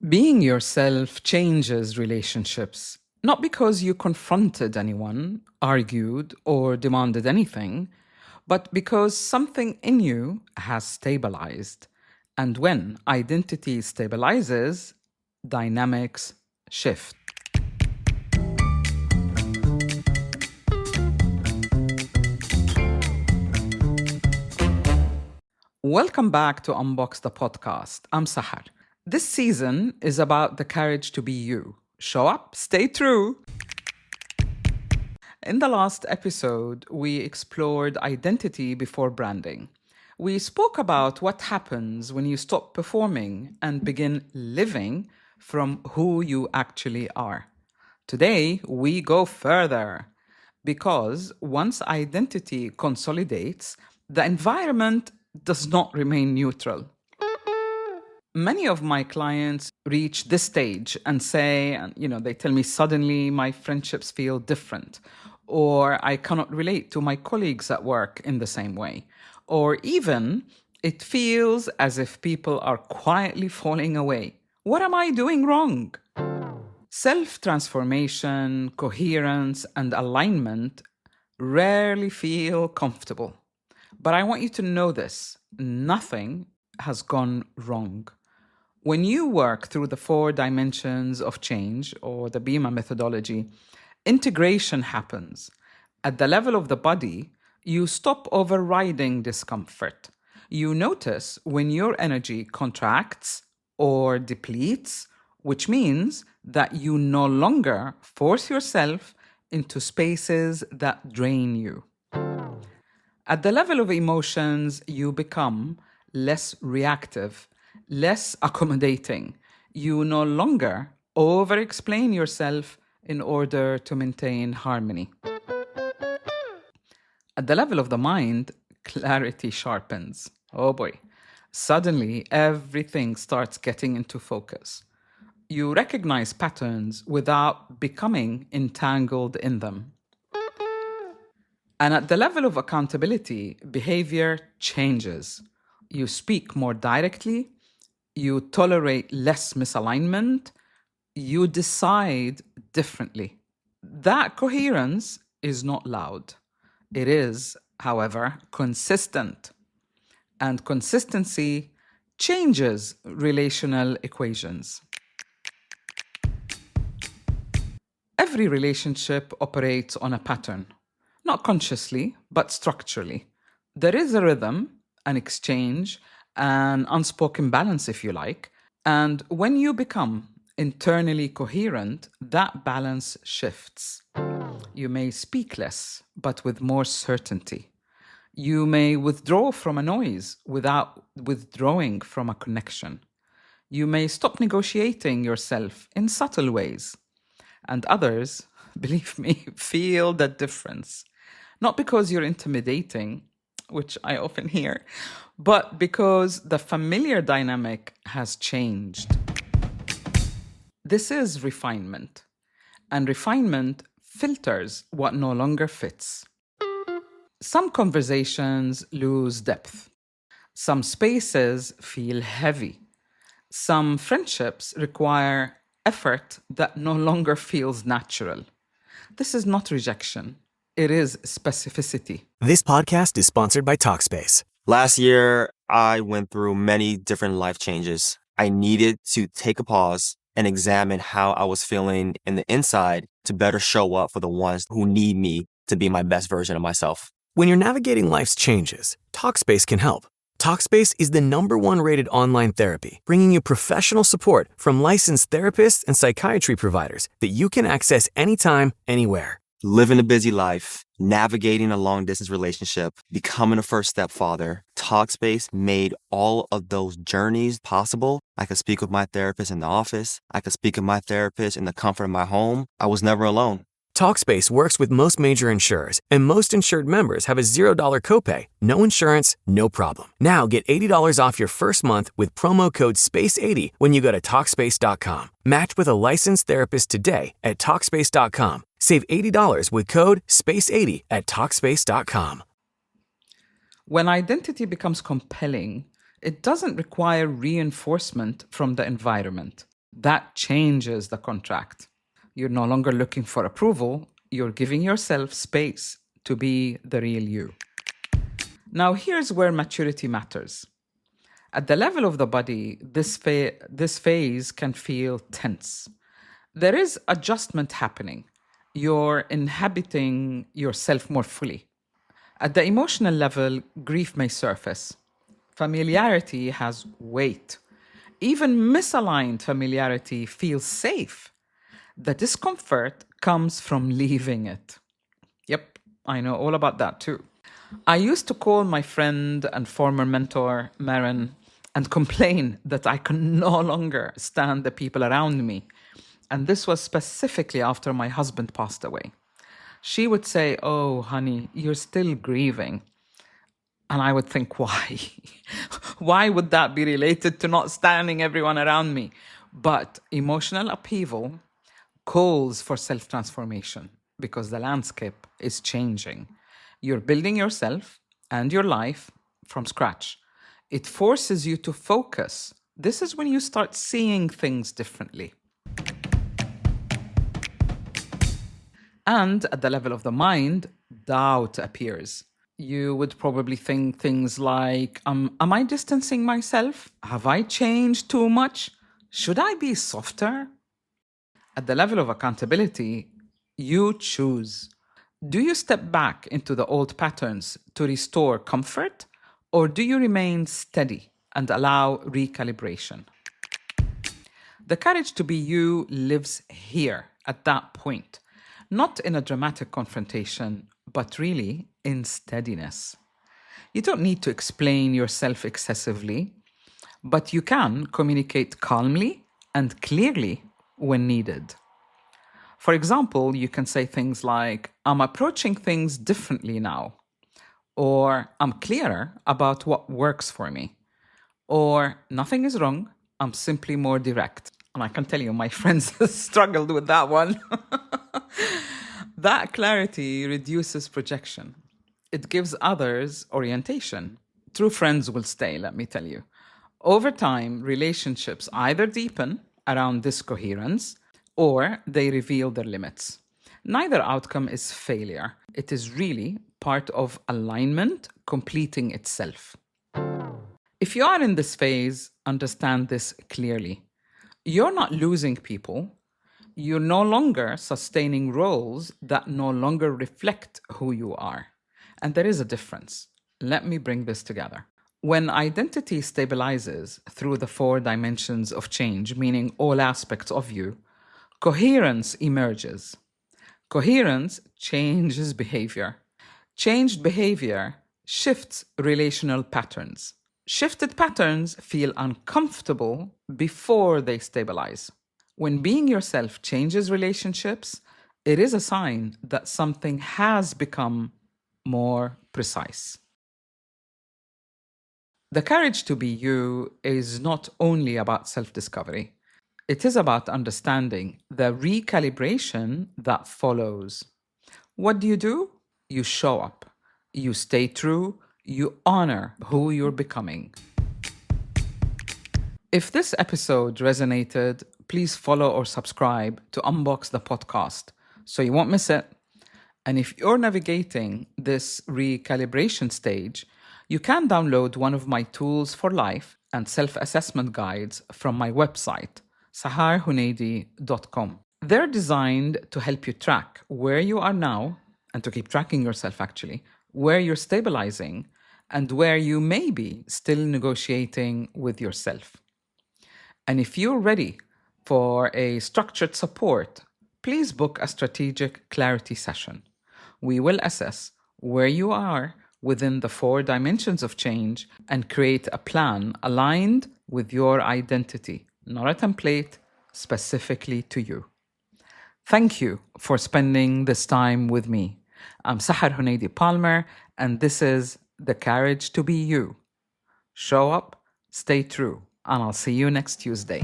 Being yourself changes relationships, not because you confronted anyone, argued, or demanded anything, but because something in you has stabilized. And when identity stabilizes, dynamics shift. Welcome back to Unbox the podcast. I'm Sahar. This season is about the courage to be you. Show up, stay true. In the last episode, we explored identity before branding. We spoke about what happens when you stop performing and begin living from who you actually are. Today, we go further because once identity consolidates, the environment does not remain neutral. Many of my clients reach this stage and say, they tell me suddenly my friendships feel different, or I cannot relate to my colleagues at work in the same way, or even it feels as if people are quietly falling away. What am I doing wrong? Self-transformation, coherence, and alignment rarely feel comfortable. But I want you to know this: nothing has gone wrong. When you work through the 4 dimensions of change, or the BEMA methodology, integration happens. At the level of the body, you stop overriding discomfort. You notice when your energy contracts or depletes, which means that you no longer force yourself into spaces that drain you. At the level of emotions, you become less reactive, less accommodating. You no longer over-explain yourself in order to maintain harmony. At the level of the mind, clarity sharpens. Oh boy. Suddenly, everything starts getting into focus. You recognize patterns without becoming entangled in them. And at the level of accountability, behavior changes. You speak more directly, you tolerate less misalignment, you decide differently. That coherence is not loud. It is, however, consistent. And consistency changes relational equations. Every relationship operates on a pattern, not consciously, but structurally. There is a rhythm, an exchange, an unspoken balance, if you like. And when you become internally coherent, that balance shifts. You may speak less, but with more certainty. You may withdraw from a noise without withdrawing from a connection. You may stop negotiating yourself in subtle ways. And others, believe me, feel that difference. Not because you're intimidating, which I often hear, but because the familiar dynamic has changed. This is refinement. And refinement filters what no longer fits. Some conversations lose depth. Some spaces feel heavy. Some friendships require effort that no longer feels natural. This is not rejection. It is specificity. This podcast is sponsored by Talkspace. Last year, I went through many different life changes. I needed to take a pause and examine how I was feeling in the inside to better show up for the ones who need me to be my best version of myself. When you're navigating life's changes, Talkspace can help. Talkspace is the #1 rated online therapy, bringing you professional support from licensed therapists and psychiatry providers that you can access anytime, anywhere. Living a busy life, navigating a long-distance relationship, becoming a first-step father, Talkspace made all of those journeys possible. I could speak with my therapist in the office. I could speak with my therapist in the comfort of my home. I was never alone. Talkspace works with most major insurers, and most insured members have a $0 copay. No insurance, no problem. Now get $80 off your first month with promo code SPACE80 when you go to Talkspace.com. Match with a licensed therapist today at Talkspace.com. Save $80 with code SPACE80 at Talkspace.com. When identity becomes compelling, it doesn't require reinforcement from the environment. That changes the contract. You're no longer looking for approval, you're giving yourself space to be the real you. Now, here's where maturity matters. At the level of the body, this phase can feel tense. There is adjustment happening. You're inhabiting yourself more fully. At the emotional level, grief may surface. Familiarity has weight. Even misaligned familiarity feels safe. The discomfort comes from leaving it. Yep, I know all about that too. I used to call my friend and former mentor, Marin, and complain that I could no longer stand the people around me. And this was specifically after my husband passed away. She would say, "Oh, honey, you're still grieving." And I would think, why? Why would that be related to not standing everyone around me? But emotional upheaval calls for self-transformation because the landscape is changing. You're building yourself and your life from scratch. It forces you to focus. This is when you start seeing things differently. And at the level of the mind, doubt appears. You would probably think things like, am I distancing myself? Have I changed too much? Should I be softer? At the level of accountability, you choose. Do you step back into the old patterns to restore comfort, or do you remain steady and allow recalibration? The courage to be you lives here at that point, not in a dramatic confrontation, but really in steadiness. You don't need to explain yourself excessively, but you can communicate calmly and clearly when needed. For example, you can say things like, "I'm approaching things differently now," or "I'm clearer about what works for me," or "Nothing is wrong, I'm simply more direct." And I can tell you, my friends struggled with that one. That clarity reduces projection. It gives others orientation. True friends will stay, let me tell you. Over time, relationships either deepen around this coherence or they reveal their limits. Neither outcome is failure. It is really part of alignment completing itself. If you are in this phase, understand this clearly. You're not losing people. You're no longer sustaining roles that no longer reflect who you are. And there is a difference. Let me bring this together. When identity stabilizes through the 4 dimensions of change, meaning all aspects of you, coherence emerges. Coherence changes behavior. Changed behavior shifts relational patterns. Shifted patterns feel uncomfortable before they stabilize. When being yourself changes relationships, it is a sign that something has become more precise. The courage to be you is not only about self-discovery. It is about understanding the recalibration that follows. What do? You show up. You stay true. You honor who you're becoming. If this episode resonated, please follow or subscribe to Unbox the podcast so you won't miss it. And if you're navigating this recalibration stage, you can download one of my tools for life and self-assessment guides from my website, saharhuneidi.com. They're designed to help you track where you are now and to keep tracking yourself actually, where you're stabilizing and where you may be still negotiating with yourself. And if you're ready for a structured support, please book a strategic clarity session. We will assess where you are within the 4 dimensions of change and create a plan aligned with your identity, not a template specifically to you. Thank you for spending this time with me. I'm Sahar Huneidi Palmer, and this is The Courage to Be You. Show up, stay true, and I'll see you next Tuesday.